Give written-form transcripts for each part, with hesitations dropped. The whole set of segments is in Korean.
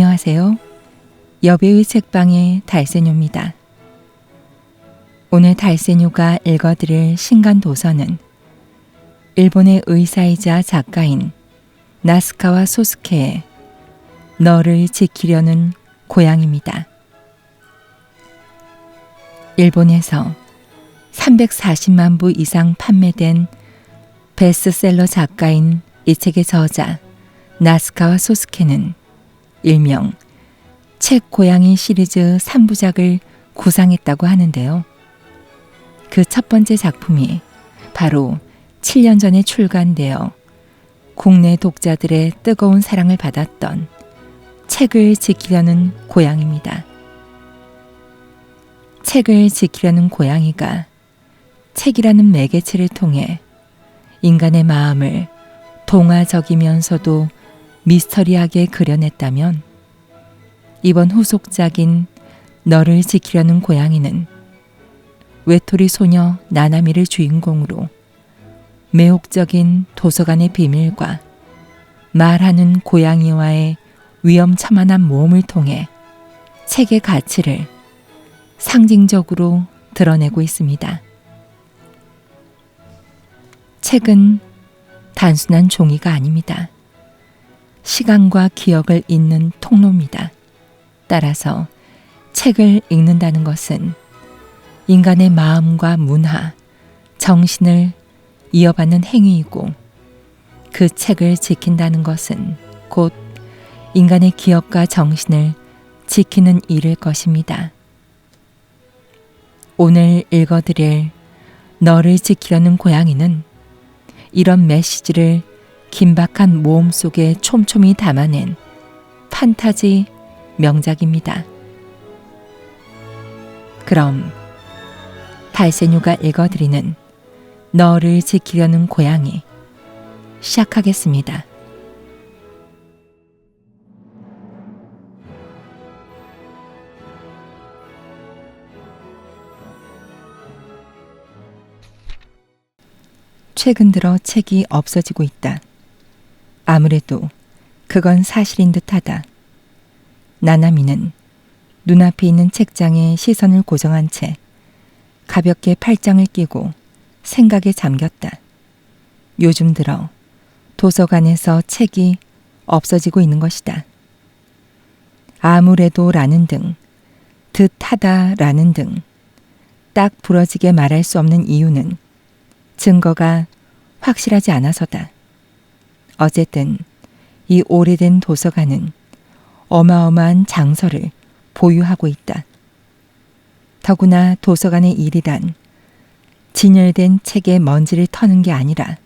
안녕하세요. 여배우의 책방의 달세뇨입니다. 오늘 달세뇨가 읽어드릴 신간 도서는 일본의 의사이자 작가인 나스카와 소스케의 너를 지키려는 고양입니다. 일본에서 340만 부 이상 판매된 베스트셀러 작가인 이 책의 저자 나스카와 소스케는 일명 책 고양이 시리즈 3부작을 구상했다고 하는데요. 그 첫 번째 작품이 바로 7년 전에 출간되어 국내 독자들의 뜨거운 사랑을 받았던 책을 지키려는 고양입니다. 책을 지키려는 고양이가 책이라는 매개체를 통해 인간의 마음을 동화적이면서도 미스터리하게 그려냈다면 이번 후속작인 너를 지키려는 고양이는 외톨이 소녀 나나미를 주인공으로 매혹적인 도서관의 비밀과 말하는 고양이와의 위험천만한 모험을 통해 책의 가치를 상징적으로 드러내고 있습니다. 책은 단순한 종이가 아닙니다. 시간과 기억을 잇는 통로입니다. 따라서 책을 읽는다는 것은 인간의 마음과 문화, 정신을 이어받는 행위이고 그 책을 지킨다는 것은 곧 인간의 기억과 정신을 지키는 일일 것입니다. 오늘 읽어드릴 너를 지키려는 고양이는 이런 메시지를 긴박한 모험 속에 촘촘히 담아낸 판타지 명작입니다. 그럼 달세뇨가 읽어드리는 너를 지키려는 고양이 시작하겠습니다. 최근 들어 책이 없어지고 있다. 아무래도 그건 사실인 듯하다. 나나미는 눈앞에 있는 책장에 시선을 고정한 채 가볍게 팔짱을 끼고 생각에 잠겼다. 요즘 들어 도서관에서 책이 없어지고 있는 것이다. 아무래도 라는 등, 듯하다 라는 등 딱 부러지게 말할 수 없는 이유는 증거가 확실하지 않아서다. 어쨌든 이 오래된 도서관은 어마어마한 장서를 보유하고 있다. 더구나 도서관의 일이란 진열된 책의 먼지를 터는 게 아니라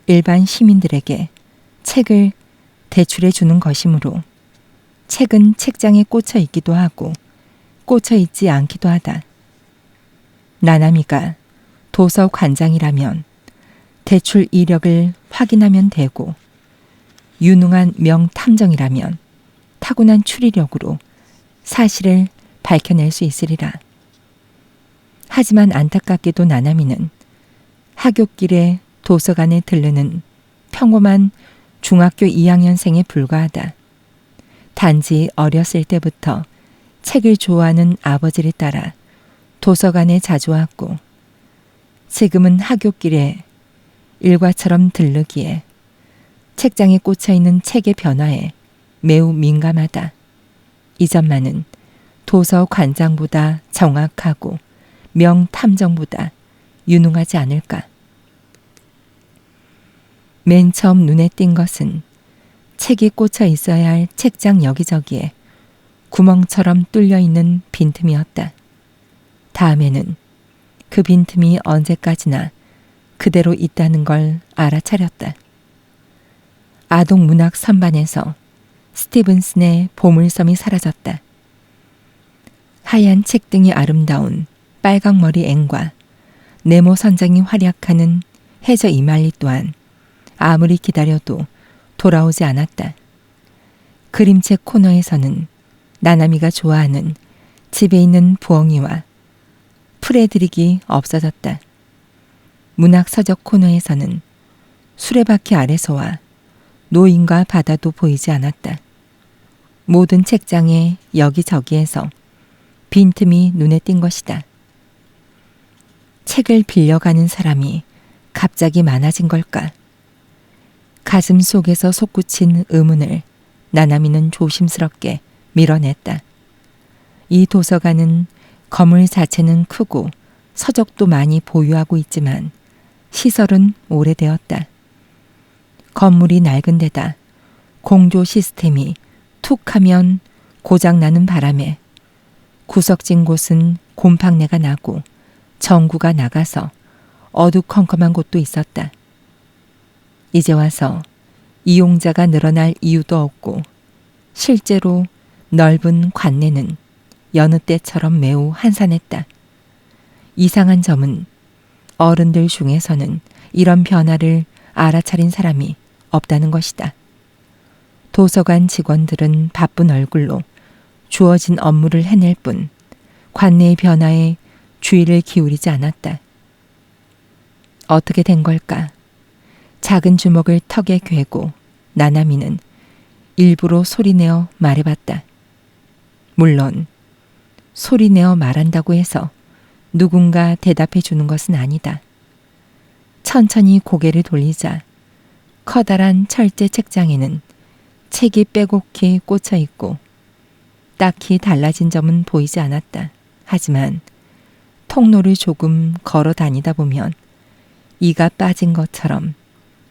일반 시민들에게 책을 대출해 주는 것이므로 책은 책장에 꽂혀 있기도 하고 꽂혀 있지 않기도 하다. 나나미가 도서관장이라면 대출 이력을 확인하면 되고 유능한 명탐정이라면 타고난 추리력으로 사실을 밝혀낼 수 있으리라. 하지만 안타깝게도 나나미는 하굣길에 도서관에 들르는 평범한 중학교 2학년생에 불과하다. 단지 어렸을 때부터 책을 좋아하는 아버지를 따라 도서관에 자주 왔고 지금은 하굣길에 일과처럼 들르기에 책장에 꽂혀있는 책의 변화에 매우 민감하다. 이 점만은 도서관장보다 정확하고 명탐정보다 유능하지 않을까. 맨 처음 눈에 띈 것은 책이 꽂혀 있어야 할 책장 여기저기에 구멍처럼 뚫려 있는 빈틈이었다. 다음에는 그 빈틈이 언제까지나 그대로 있다는 걸 알아차렸다. 아동 문학 선반에서 스티븐슨의 보물섬이 사라졌다. 하얀 책등이 아름다운 빨강머리 앵과 네모 선장이 활약하는 해저 이말리 또한 아무리 기다려도 돌아오지 않았다. 그림책 코너에서는 나나미가 좋아하는 집에 있는 부엉이와 프레드릭이 없어졌다. 문학 서적 코너에서는 수레바퀴 아래서와 노인과 바다도 보이지 않았다. 모든 책장에 여기저기에서 빈틈이 눈에 띈 것이다. 책을 빌려가는 사람이 갑자기 많아진 걸까? 가슴 속에서 솟구친 의문을 나나미는 조심스럽게 밀어냈다. 이 도서관은 건물 자체는 크고 서적도 많이 보유하고 있지만 시설은 오래되었다. 건물이 낡은 데다 공조 시스템이 툭 하면 고장나는 바람에 구석진 곳은 곰팡내가 나고 전구가 나가서 어두컴컴한 곳도 있었다. 이제 와서 이용자가 늘어날 이유도 없고 실제로 넓은 관내는 여느 때처럼 매우 한산했다. 이상한 점은 어른들 중에서는 이런 변화를 알아차린 사람이 없다는 것이다. 도서관 직원들은 바쁜 얼굴로 주어진 업무를 해낼 뿐 관내의 변화에 주의를 기울이지 않았다. 어떻게 된 걸까? 작은 주먹을 턱에 괴고 나나미는 일부러 소리내어 말해봤다. 물론 소리내어 말한다고 해서 누군가 대답해 주는 것은 아니다. 천천히 고개를 돌리자 커다란 철제 책장에는 책이 빼곡히 꽂혀 있고 딱히 달라진 점은 보이지 않았다. 하지만 통로를 조금 걸어 다니다 보면 이가 빠진 것처럼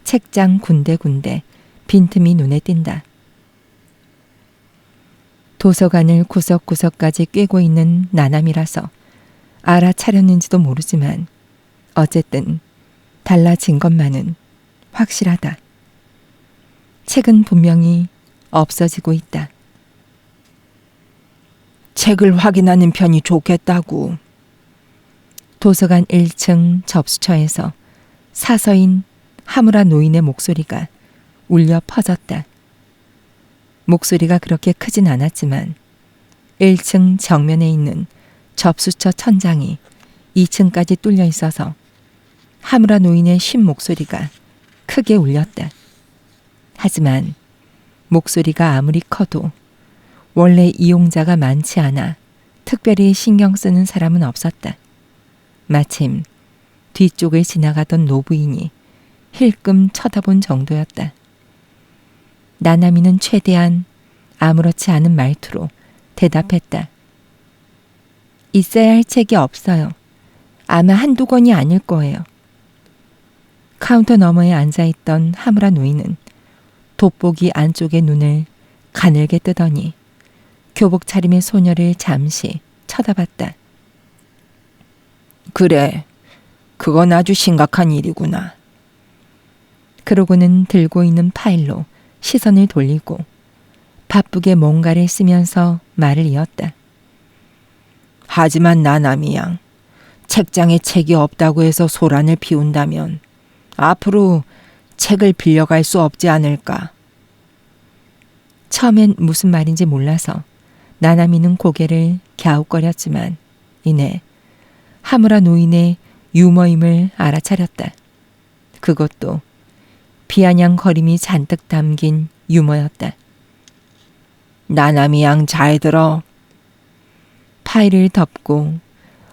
책장 군데군데 빈틈이 눈에 띈다. 도서관을 구석구석까지 꿰고 있는 나남이라서 알아차렸는지도 모르지만 어쨌든 달라진 것만은 확실하다. 책은 분명히 없어지고 있다. 책을 확인하는 편이 좋겠다고. 도서관 1층 접수처에서 사서인 하무라 노인의 목소리가 울려 퍼졌다. 목소리가 그렇게 크진 않았지만 1층 정면에 있는 접수처 천장이 2층까지 뚫려 있어서 하무라 노인의 쉰 목소리가 크게 울렸다. 하지만 목소리가 아무리 커도 원래 이용자가 많지 않아 특별히 신경 쓰는 사람은 없었다. 마침 뒤쪽을 지나가던 노부인이 힐끔 쳐다본 정도였다. 나나미는 최대한 아무렇지 않은 말투로 대답했다. 있어야 할 책이 없어요. 아마 한두 권이 아닐 거예요. 카운터 너머에 앉아있던 하무라 노인은 돋보기 안쪽의 눈을 가늘게 뜨더니 교복 차림의 소녀를 잠시 쳐다봤다. 그래, 그건 아주 심각한 일이구나. 그러고는 들고 있는 파일로 시선을 돌리고 바쁘게 뭔가를 쓰면서 말을 이었다. 하지만 나나미 양, 책장에 책이 없다고 해서 소란을 피운다면 앞으로 책을 빌려갈 수 없지 않을까? 처음엔 무슨 말인지 몰라서 나나미는 고개를 갸웃거렸지만 이내 하무라 노인의 유머임을 알아차렸다. 그것도 비아냥거림이 잔뜩 담긴 유머였다. 나나미 양 잘 들어. 파일을 덮고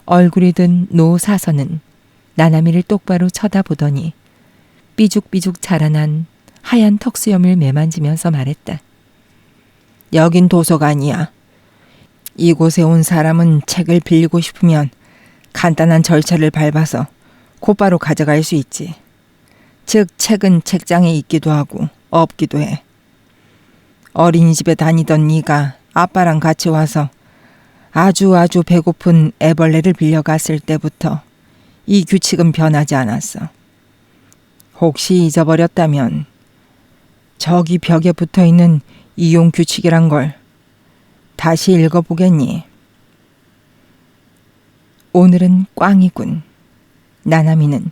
얼굴이 든 노 사서는 나나미를 똑바로 쳐다보더니 삐죽삐죽 자라난 하얀 턱수염을 매만지면서 말했다. 여긴 도서관이야. 이곳에 온 사람은 책을 빌리고 싶으면 간단한 절차를 밟아서 곧바로 가져갈 수 있지. 즉 책은 책장에 있기도 하고 없기도 해. 어린이집에 다니던 네가 아빠랑 같이 와서 아주 배고픈 애벌레를 빌려갔을 때부터 이 규칙은 변하지 않았어. 혹시 잊어버렸다면 저기 벽에 붙어있는 이용 규칙이란 걸 다시 읽어보겠니? 오늘은 꽝이군. 나나미는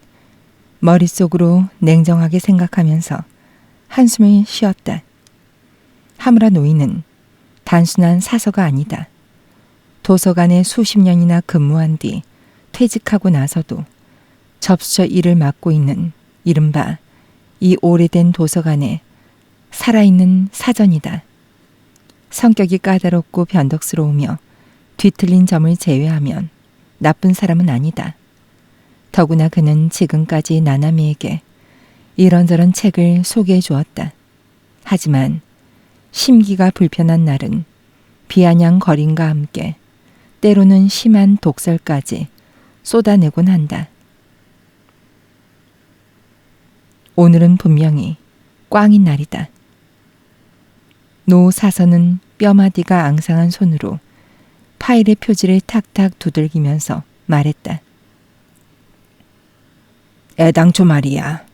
머릿속으로 냉정하게 생각하면서 한숨을 쉬었다. 하무라 노인은 단순한 사서가 아니다. 도서관에 수십 년이나 근무한 뒤 퇴직하고 나서도 접수처 일을 맡고 있는 이른바 이 오래된 도서관에 살아있는 사전이다. 성격이 까다롭고 변덕스러우며 뒤틀린 점을 제외하면 나쁜 사람은 아니다. 더구나 그는 지금까지 나나미에게 이런저런 책을 소개해 주었다. 하지만 심기가 불편한 날은 비아냥거림과 함께 때로는 심한 독설까지 쏟아내곤 한다. 오늘은 분명히 꽝인 날이다. 노 사서는 뼈마디가 앙상한 손으로 파일의 표지를 탁탁 두들기면서 말했다. 애당초 말이야.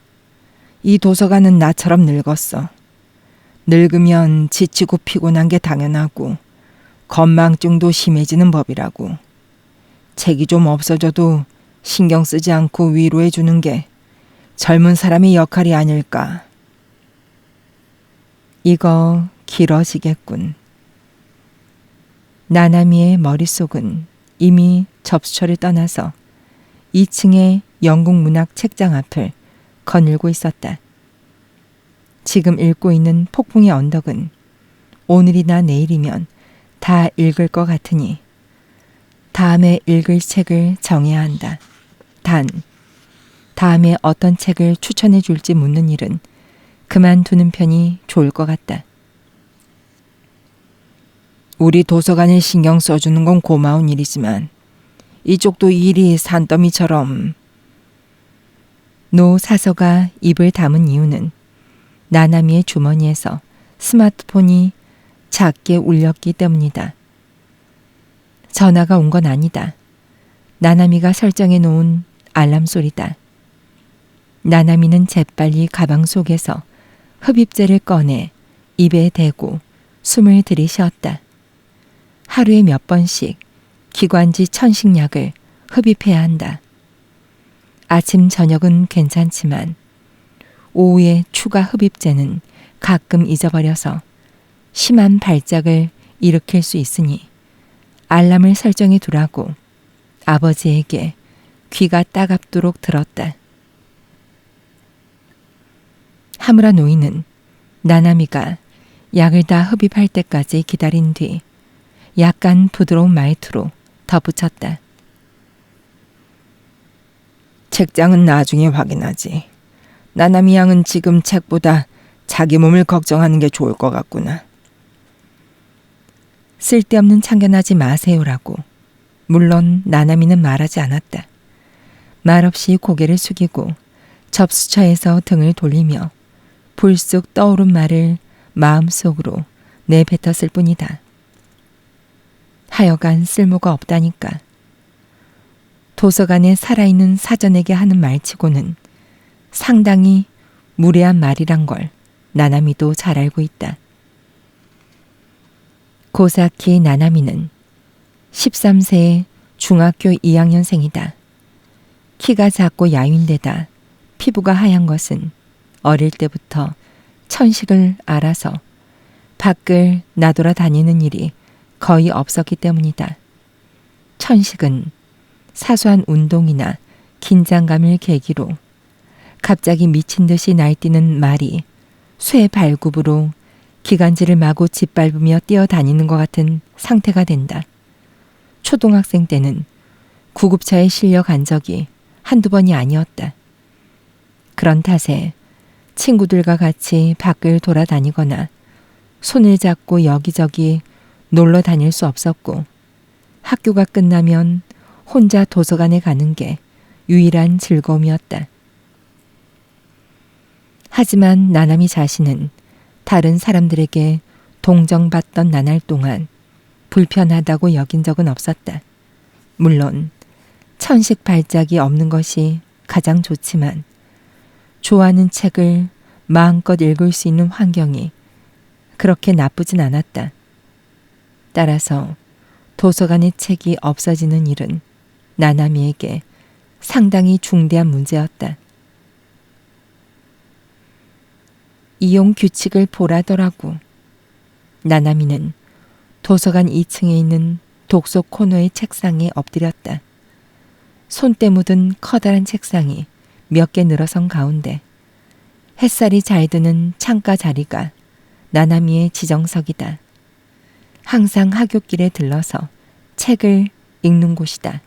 이 도서관은 나처럼 늙었어. 늙으면 지치고 피곤한 게 당연하고 건망증도 심해지는 법이라고. 책이 좀 없어져도 신경 쓰지 않고 위로해 주는 게 젊은 사람의 역할이 아닐까. 이거 길어지겠군. 나나미의 머릿속은 이미 접수처를 떠나서 2층의 영국 문학 책장 앞을 거닐고 있었다. 지금 읽고 있는 폭풍의 언덕은 오늘이나 내일이면 다 읽을 것 같으니 다음에 읽을 책을 정해야 한다. 단, 다음에 어떤 책을 추천해 줄지 묻는 일은 그만두는 편이 좋을 것 같다. 우리 도서관에 신경 써주는 건 고마운 일이지만 이쪽도 일이 산더미처럼. 노 사서가 입을 다문 이유는 나나미의 주머니에서 스마트폰이 작게 울렸기 때문이다. 전화가 온 건 아니다. 나나미가 설정해 놓은 알람 소리다. 나나미는 재빨리 가방 속에서 흡입제를 꺼내 입에 대고 숨을 들이쉬었다. 하루에 몇 번씩 기관지 천식약을 흡입해야 한다. 아침 저녁은 괜찮지만 오후에 추가 흡입제는 가끔 잊어버려서 심한 발작을 일으킬 수 있으니 알람을 설정해 두라고 아버지에게 귀가 따갑도록 들었다. 하무라 노인은 나나미가 약을 다 흡입할 때까지 기다린 뒤 약간 부드러운 말투로 덧붙였다. 책장은 나중에 확인하지. 나나미 양은 지금 책보다 자기 몸을 걱정하는 게 좋을 것 같구나. 쓸데없는 참견하지 마세요라고. 물론 나나미는 말하지 않았다. 말없이 고개를 숙이고 접수처에서 등을 돌리며 불쑥 떠오른 말을 마음속으로 내뱉었을 뿐이다. 하여간 쓸모가 없다니까. 도서관에 살아있는 사전에게 하는 말치고는 상당히 무례한 말이란 걸 나나미도 잘 알고 있다. 고사키 나나미는 13세의 중학교 2학년생이다. 키가 작고 야윈데다 피부가 하얀 것은 어릴 때부터 천식을 알아서 밖을 나돌아다니는 일이 거의 없었기 때문이다. 천식은 사소한 운동이나 긴장감을 계기로 갑자기 미친 듯이 날뛰는 말이 쇠 발굽으로 기관지를 마구 짓밟으며 뛰어다니는 것 같은 상태가 된다. 초등학생 때는 구급차에 실려 간 적이 한두 번이 아니었다. 그런 탓에 친구들과 같이 밖을 돌아다니거나 손을 잡고 여기저기 놀러 다닐 수 없었고 학교가 끝나면 혼자 도서관에 가는 게 유일한 즐거움이었다. 하지만 나나미 자신은 다른 사람들에게 동정받던 나날 동안 불편하다고 여긴 적은 없었다. 물론 천식 발작이 없는 것이 가장 좋지만 좋아하는 책을 마음껏 읽을 수 있는 환경이 그렇게 나쁘진 않았다. 따라서 도서관의 책이 없어지는 일은 나나미에게 상당히 중대한 문제였다. 이용 규칙을 보라더라고. 나나미는 도서관 2층에 있는 독서 코너의 책상에 엎드렸다. 손때 묻은 커다란 책상이 몇 개 늘어선 가운데 햇살이 잘 드는 창가 자리가 나나미의 지정석이다. 항상 하굣길에 들러서 책을 읽는 곳이다.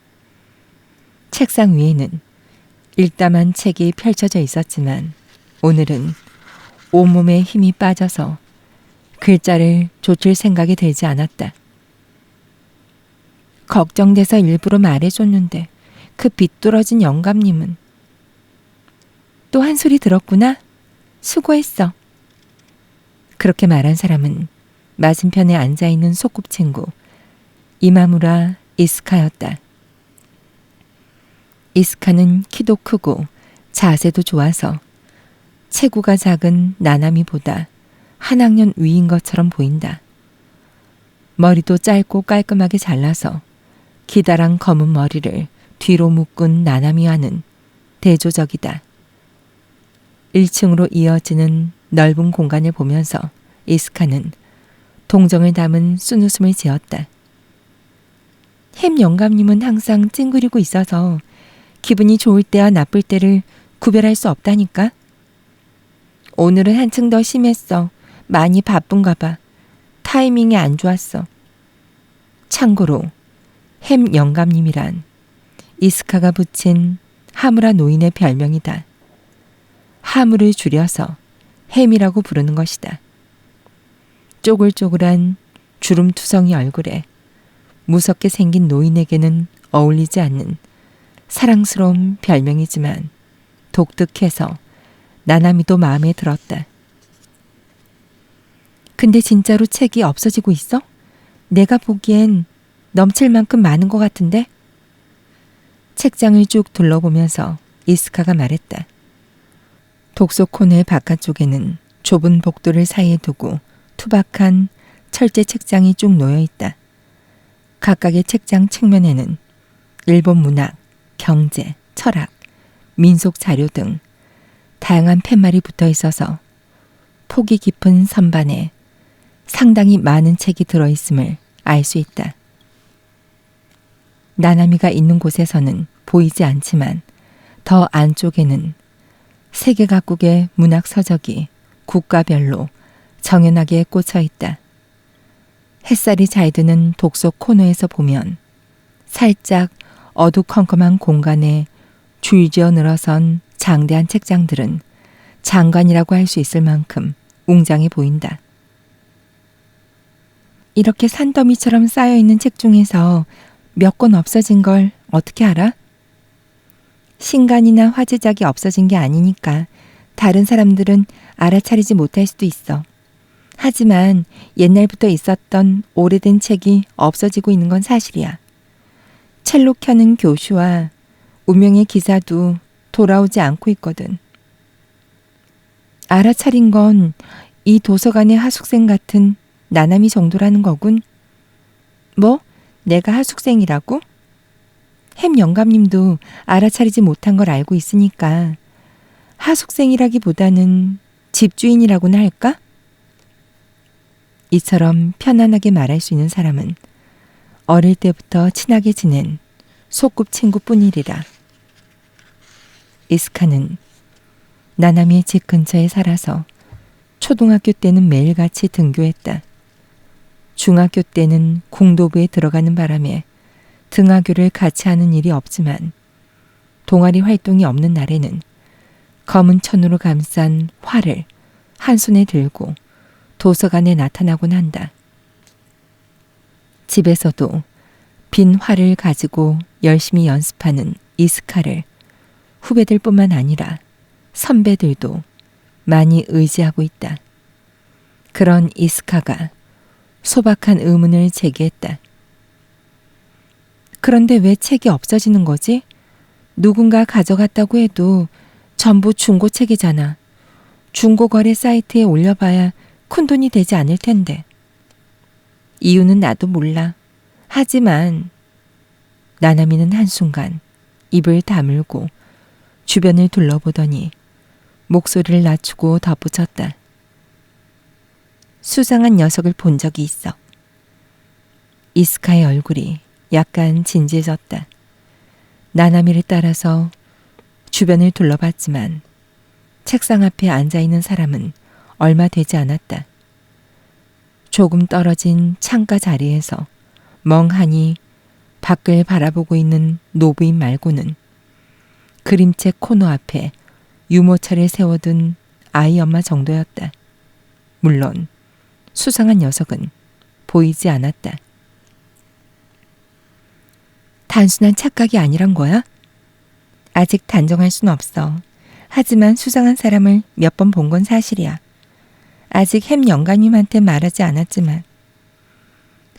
책상 위에는 읽다만 책이 펼쳐져 있었지만 오늘은 온몸에 힘이 빠져서 글자를 좇을 생각이 들지 않았다. 걱정돼서 일부러 말해줬는데 그 비뚤어진 영감님은 또 한 소리 들었구나. 수고했어. 그렇게 말한 사람은 맞은편에 앉아있는 소꿉친구 이마무라 이스카였다. 이스카는 키도 크고 자세도 좋아서 체구가 작은 나나미보다 한 학년 위인 것처럼 보인다. 머리도 짧고 깔끔하게 잘라서 기다란 검은 머리를 뒤로 묶은 나나미와는 대조적이다. 1층으로 이어지는 넓은 공간을 보면서 이스카는 동정을 담은 쓴웃음을 지었다. 햄 영감님은 항상 찡그리고 있어서 기분이 좋을 때와 나쁠 때를 구별할 수 없다니까. 오늘은 한층 더 심했어. 많이 바쁜가 봐. 타이밍이 안 좋았어. 참고로 햄 영감님이란 이스카가 붙인 하무라 노인의 별명이다. 하무를 줄여서 햄이라고 부르는 것이다. 쪼글쪼글한 주름투성이 얼굴에 무섭게 생긴 노인에게는 어울리지 않는 사랑스러운 별명이지만 독특해서 나나미도 마음에 들었다. 근데 진짜로 책이 없어지고 있어? 내가 보기엔 넘칠 만큼 많은 것 같은데? 책장을 쭉 둘러보면서 이스카가 말했다. 독서 코너의 바깥쪽에는 좁은 복도를 사이에 두고 투박한 철제 책장이 쭉 놓여 있다. 각각의 책장 측면에는 일본 문학, 경제, 철학, 민속 자료 등 다양한 팻말이 붙어 있어서 폭이 깊은 선반에 상당히 많은 책이 들어있음을 알 수 있다. 나나미가 있는 곳에서는 보이지 않지만 더 안쪽에는 세계 각국의 문학 서적이 국가별로 정연하게 꽂혀 있다. 햇살이 잘 드는 독서 코너에서 보면 살짝 어두컴컴한 공간에 줄지어 늘어선 장대한 책장들은 장관이라고 할 수 있을 만큼 웅장해 보인다. 이렇게 산더미처럼 쌓여있는 책 중에서 몇 권 없어진 걸 어떻게 알아? 신간이나 화제작이 없어진 게 아니니까 다른 사람들은 알아차리지 못할 수도 있어. 하지만 옛날부터 있었던 오래된 책이 없어지고 있는 건 사실이야. 첼로 켜는 교수와 운명의 기사도 돌아오지 않고 있거든. 알아차린 건 이 도서관의 하숙생 같은 나나미 정도라는 거군. 뭐? 내가 하숙생이라고? 햄 영감님도 알아차리지 못한 걸 알고 있으니까 하숙생이라기보다는 집주인이라고나 할까? 이처럼 편안하게 말할 수 있는 사람은 어릴 때부터 친하게 지낸 소꿉친구뿐이리라. 이스카는 나나미의 집 근처에 살아서 초등학교 때는 매일같이 등교했다. 중학교 때는 공도부에 들어가는 바람에 등하교를 같이 하는 일이 없지만 동아리 활동이 없는 날에는 검은 천으로 감싼 활을 한 손에 들고 도서관에 나타나곤 한다. 집에서도 빈 활을 가지고 열심히 연습하는 이스카를 후배들뿐만 아니라 선배들도 많이 의지하고 있다. 그런 이스카가 소박한 의문을 제기했다. 그런데 왜 책이 없어지는 거지? 누군가 가져갔다고 해도 전부 중고책이잖아. 중고거래 사이트에 올려봐야 큰돈이 되지 않을 텐데. 이유는 나도 몰라. 하지만 나나미는 한순간 입을 다물고 주변을 둘러보더니 목소리를 낮추고 덧붙였다. 수상한 녀석을 본 적이 있어. 이스카의 얼굴이 약간 진지해졌다. 나나미를 따라서 주변을 둘러봤지만 책상 앞에 앉아있는 사람은 얼마 되지 않았다. 조금 떨어진 창가 자리에서 멍하니 밖을 바라보고 있는 노부인 말고는 그림책 코너 앞에 유모차를 세워둔 아이 엄마 정도였다. 물론 수상한 녀석은 보이지 않았다. 단순한 착각이 아니란 거야? 아직 단정할 순 없어. 하지만 수상한 사람을 몇 번 본 건 사실이야. 아직 햄 영감님한테 말하지 않았지만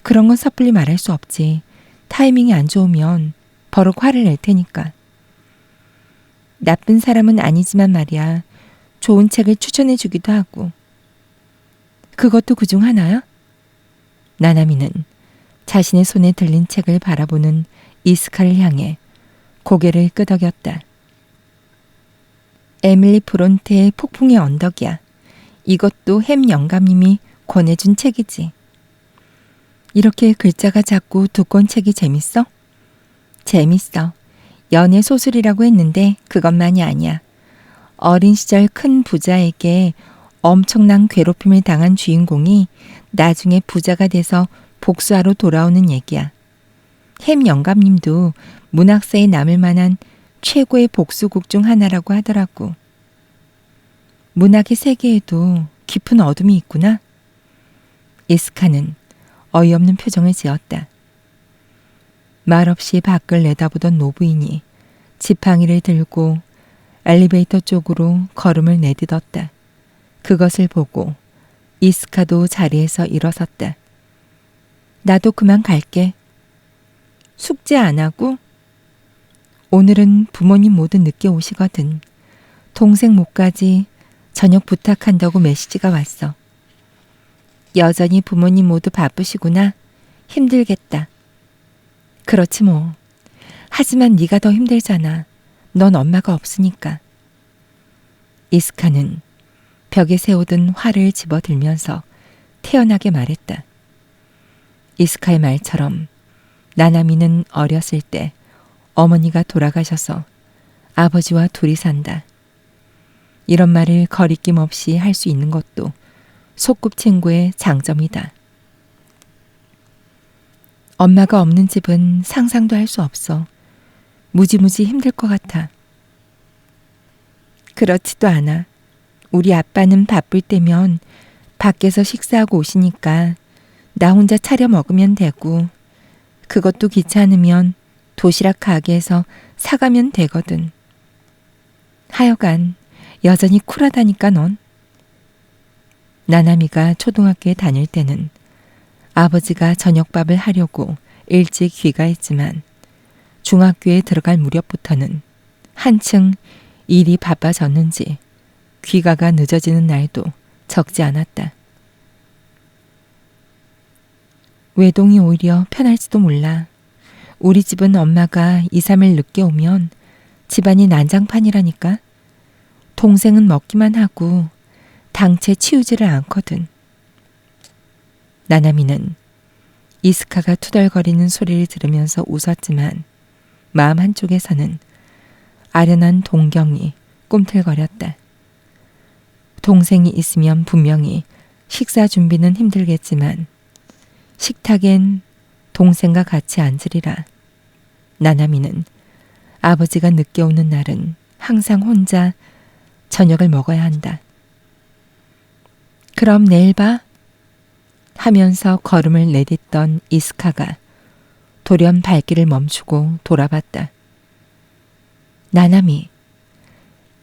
그런 건 섣불리 말할 수 없지. 타이밍이 안 좋으면 버럭 화를 낼 테니까. 나쁜 사람은 아니지만 말이야. 좋은 책을 추천해 주기도 하고. 그것도 그중 하나야? 나나미는 자신의 손에 들린 책을 바라보는 이스카를 향해 고개를 끄덕였다. 에밀리 브론테의 폭풍의 언덕이야. 이것도 햄 영감님이 권해준 책이지. 이렇게 글자가 작고 두꺼운 책이 재밌어? 재밌어. 연애 소설이라고 했는데 그것만이 아니야. 어린 시절 큰 부자에게 엄청난 괴롭힘을 당한 주인공이 나중에 부자가 돼서 복수하러 돌아오는 얘기야. 햄 영감님도 문학사에 남을 만한 최고의 복수곡 중 하나라고 하더라고. 문학의 세계에도 깊은 어둠이 있구나. 이스카는 어이없는 표정을 지었다. 말없이 밖을 내다보던 노부인이 지팡이를 들고 엘리베이터 쪽으로 걸음을 내딛었다. 그것을 보고 이스카도 자리에서 일어섰다. 나도 그만 갈게. 숙제 안 하고? 오늘은 부모님 모두 늦게 오시거든. 동생 목까지 저녁 부탁한다고 메시지가 왔어. 여전히 부모님 모두 바쁘시구나. 힘들겠다. 그렇지 뭐. 하지만 네가 더 힘들잖아. 넌 엄마가 없으니까. 이스카는 벽에 세워둔 활을 집어들면서 태연하게 말했다. 이스카의 말처럼 나나미는 어렸을 때 어머니가 돌아가셔서 아버지와 둘이 산다. 이런 말을 거리낌 없이 할 수 있는 것도 소꿉친구의 장점이다. 엄마가 없는 집은 상상도 할 수 없어. 무지무지 힘들 것 같아. 그렇지도 않아. 우리 아빠는 바쁠 때면 밖에서 식사하고 오시니까 나 혼자 차려 먹으면 되고, 그것도 귀찮으면 도시락 가게에서 사가면 되거든. 하여간 여전히 쿨하다니까 넌. 나나미가 초등학교에 다닐 때는 아버지가 저녁밥을 하려고 일찍 귀가했지만 중학교에 들어갈 무렵부터는 한층 일이 바빠졌는지 귀가가 늦어지는 날도 적지 않았다. 외동이 오히려 편할지도 몰라. 우리 집은 엄마가 2, 3일 늦게 오면 집안이 난장판이라니까. 동생은 먹기만 하고 당최 치우지를 않거든. 나나미는 이스카가 투덜거리는 소리를 들으면서 웃었지만 마음 한쪽에서는 아련한 동경이 꿈틀거렸다. 동생이 있으면 분명히 식사 준비는 힘들겠지만 식탁엔 동생과 같이 앉으리라. 나나미는 아버지가 늦게 오는 날은 항상 혼자 저녁을 먹어야 한다. 그럼 내일 봐. 하면서 걸음을 내딛던 이스카가 돌연 발길을 멈추고 돌아봤다. 나나미,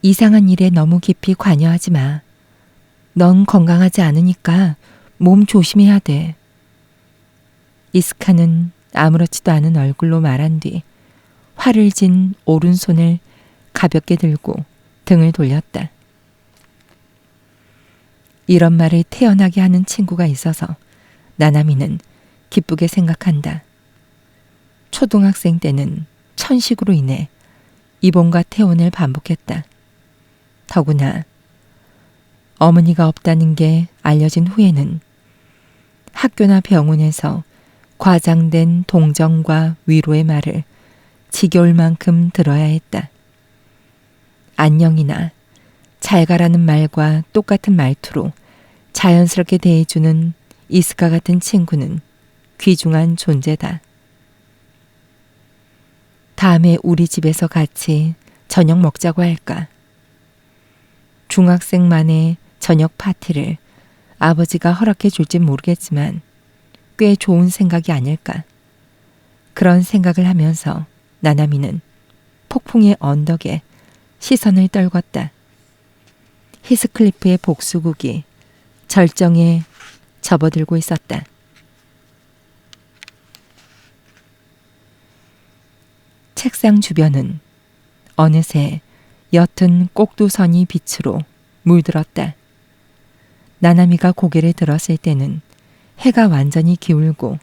이상한 일에 너무 깊이 관여하지 마. 넌 건강하지 않으니까 몸 조심해야 돼. 이스카는 아무렇지도 않은 얼굴로 말한 뒤 활을 진 오른손을 가볍게 들고 등을 돌렸다. 이런 말을 태연하게 하는 친구가 있어서 나나미는 기쁘게 생각한다. 초등학생 때는 천식으로 인해 이본과 태원을 반복했다. 더구나 어머니가 없다는 게 알려진 후에는 학교나 병원에서 과장된 동정과 위로의 말을 지겨울 만큼 들어야 했다. 안녕이나 잘 가라는 말과 똑같은 말투로 자연스럽게 대해주는 이스카 같은 친구는 귀중한 존재다. 다음에 우리 집에서 같이 저녁 먹자고 할까? 중학생만의 저녁 파티를 아버지가 허락해 줄진 모르겠지만 꽤 좋은 생각이 아닐까. 그런 생각을 하면서 나나미는 폭풍의 언덕에 시선을 떨궜다. 히스클리프의 복수국이 절정에 접어들고 있었다. 책상 주변은 어느새 옅은 꼭두선이 빛으로 물들었다. 나나미가 고개를 들었을 때는 해가 완전히 기울고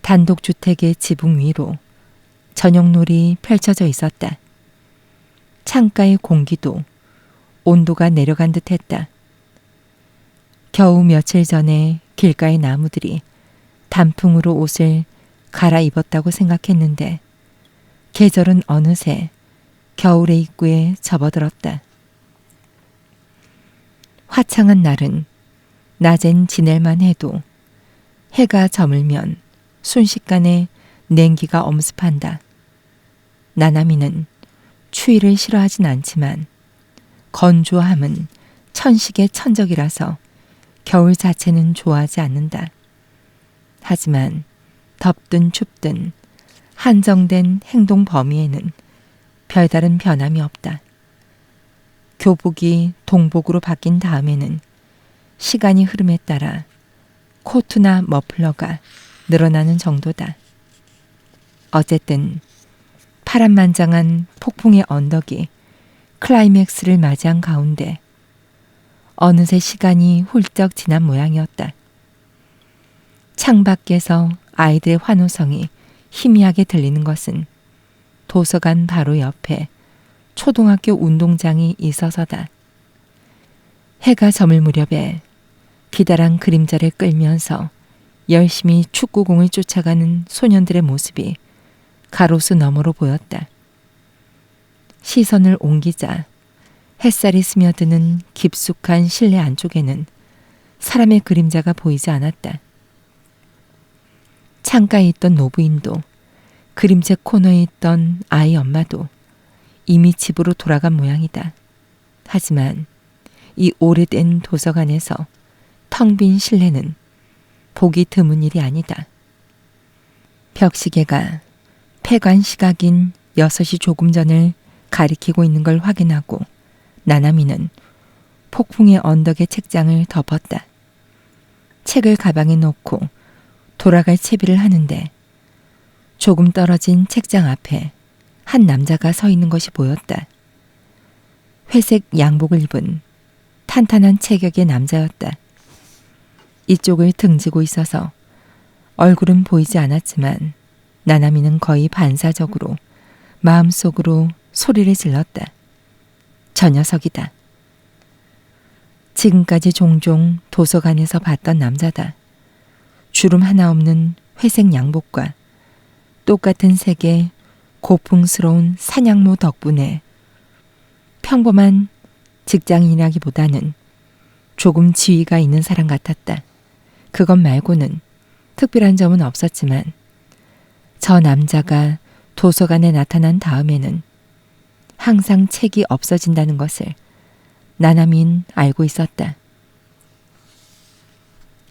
단독주택의 지붕 위로 저녁놀이 펼쳐져 있었다. 창가의 공기도 온도가 내려간 듯했다. 겨우 며칠 전에 길가의 나무들이 단풍으로 옷을 갈아입었다고 생각했는데 계절은 어느새 겨울의 입구에 접어들었다. 화창한 날은 낮엔 지낼만 해도 해가 저물면 순식간에 냉기가 엄습한다. 나나미는 추위를 싫어하진 않지만 건조함은 천식의 천적이라서 겨울 자체는 좋아하지 않는다. 하지만 덥든 춥든 한정된 행동 범위에는 별다른 변함이 없다. 교복이 동복으로 바뀐 다음에는 시간이 흐름에 따라 코트나 머플러가 늘어나는 정도다. 어쨌든 파란만장한 폭풍의 언덕이 클라이맥스를 맞이한 가운데 어느새 시간이 훌쩍 지난 모양이었다. 창밖에서 아이들의 환호성이 희미하게 들리는 것은 도서관 바로 옆에 초등학교 운동장이 있어서다. 해가 저물 무렵에 기다란 그림자를 끌면서 열심히 축구공을 쫓아가는 소년들의 모습이 가로수 너머로 보였다. 시선을 옮기자 햇살이 스며드는 깊숙한 실내 안쪽에는 사람의 그림자가 보이지 않았다. 창가에 있던 노부인도 그림체 코너에 있던 아이 엄마도 이미 집으로 돌아간 모양이다. 하지만 이 오래된 도서관에서 텅 빈 실내는 보기 드문 일이 아니다. 벽시계가 폐관 시각인 6시 조금 전을 가리키고 있는 걸 확인하고 나나미는 폭풍의 언덕의 책장을 덮었다. 책을 가방에 넣고 돌아갈 채비를 하는데 조금 떨어진 책장 앞에 한 남자가 서 있는 것이 보였다. 회색 양복을 입은 탄탄한 체격의 남자였다. 이쪽을 등지고 있어서 얼굴은 보이지 않았지만 나나미는 거의 반사적으로 마음속으로 소리를 질렀다. 저 녀석이다. 지금까지 종종 도서관에서 봤던 남자다. 주름 하나 없는 회색 양복과 똑같은 색의 고풍스러운 사냥모 덕분에 평범한 직장인이라기보다는 조금 지위가 있는 사람 같았다. 그것 말고는 특별한 점은 없었지만 저 남자가 도서관에 나타난 다음에는 항상 책이 없어진다는 것을 나나미는 알고 있었다.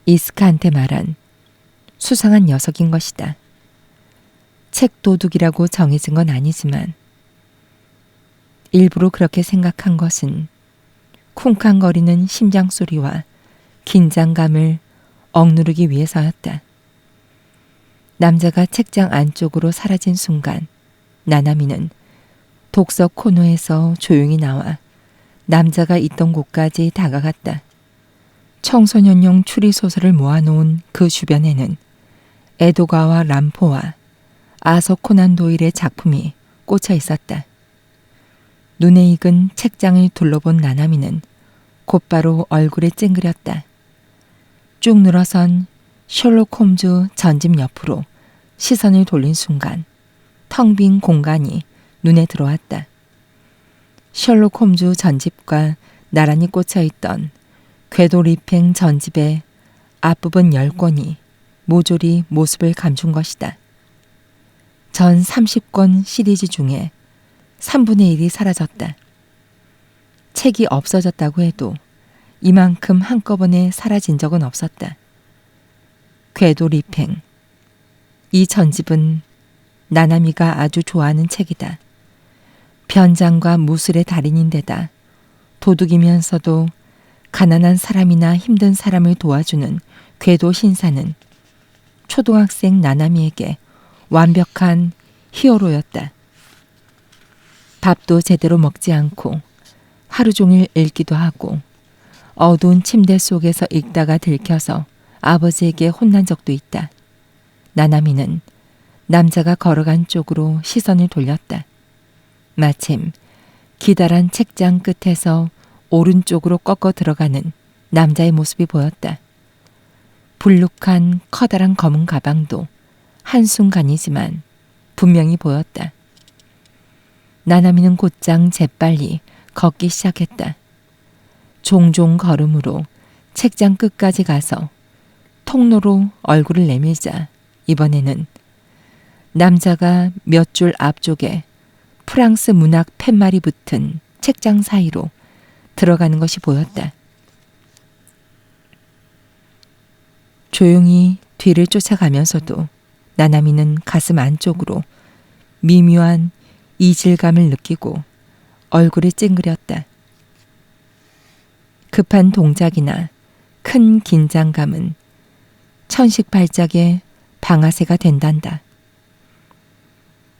이스카한테 말한 수상한 녀석인 것이다. 책 도둑이라고 정해진 건 아니지만 일부러 그렇게 생각한 것은 쿵쾅거리는 심장소리와 긴장감을 억누르기 위해서였다. 남자가 책장 안쪽으로 사라진 순간 나나미는 독서 코너에서 조용히 나와 남자가 있던 곳까지 다가갔다. 청소년용 추리소설을 모아놓은 그 주변에는 에도가와 람포와 아서 코난 도일의 작품이 꽂혀 있었다. 눈에 익은 책장을 둘러본 나나미는 곧바로 얼굴에 찡그렸다. 쭉 늘어선 셜록 홈즈 전집 옆으로 시선을 돌린 순간 텅 빈 공간이 눈에 들어왔다. 셜록 홈즈 전집과 나란히 꽂혀있던 궤도 리팽 전집의 앞부분 10권이 모조리 모습을 감춘 것이다. 전 30권 시리즈 중에 3분의 1이 사라졌다. 책이 없어졌다고 해도 이만큼 한꺼번에 사라진 적은 없었다. 궤도 리팽. 이 전집은 나나미가 아주 좋아하는 책이다. 변장과 무술의 달인인데다 도둑이면서도 가난한 사람이나 힘든 사람을 도와주는 궤도 신사는 초등학생 나나미에게 완벽한 히어로였다. 밥도 제대로 먹지 않고 하루 종일 읽기도 하고 어두운 침대 속에서 읽다가 들켜서 아버지에게 혼난 적도 있다. 나나미는 남자가 걸어간 쪽으로 시선을 돌렸다. 마침 기다란 책장 끝에서 오른쪽으로 꺾어 들어가는 남자의 모습이 보였다. 불룩한 커다란 검은 가방도 한순간이지만 분명히 보였다. 나나미는 곧장 재빨리 걷기 시작했다. 종종 걸음으로 책장 끝까지 가서 통로로 얼굴을 내밀자 이번에는 남자가 몇 줄 앞쪽에 프랑스 문학 팻말이 붙은 책장 사이로 들어가는 것이 보였다. 조용히 뒤를 쫓아가면서도 나나미는 가슴 안쪽으로 미묘한 이질감을 느끼고 얼굴이 찡그렸다. 급한 동작이나 큰 긴장감은 천식 발작의 방아쇠가 된단다.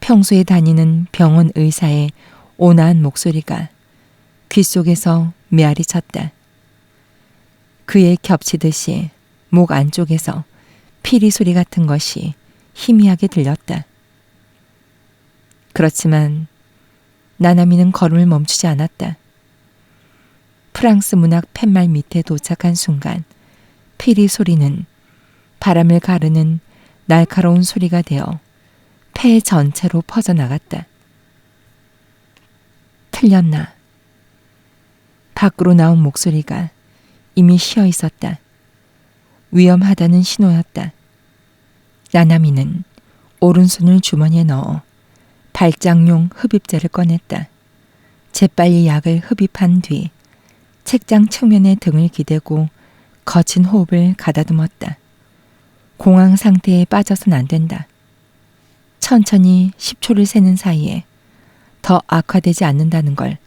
평소에 다니는 병원 의사의 온화한 목소리가 귓속에서 메아리 쳤다. 그에 겹치듯이 목 안쪽에서 피리 소리 같은 것이 희미하게 들렸다. 그렇지만 나나미는 걸음을 멈추지 않았다. 프랑스 문학 팻말 밑에 도착한 순간 피리 소리는 바람을 가르는 날카로운 소리가 되어 폐 전체로 퍼져나갔다. 틀렸나? 밖으로 나온 목소리가 이미 쉬어 있었다. 위험하다는 신호였다. 나나미는 오른손을 주머니에 넣어 발작용 흡입제를 꺼냈다. 재빨리 약을 흡입한 뒤 책장 측면에 등을 기대고 거친 호흡을 가다듬었다. 공황 상태에 빠져선 안 된다. 천천히 10초를 세는 사이에 더 악화되지 않는다는 걸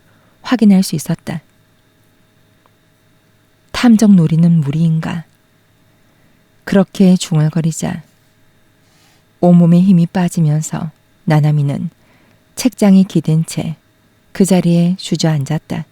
확인할 수 있었다. 탐정 노리는 무리인가? 그렇게 중얼거리자 온몸에 힘이 빠지면서 나나미는 책장에 기댄 채 그 자리에 주저앉았다.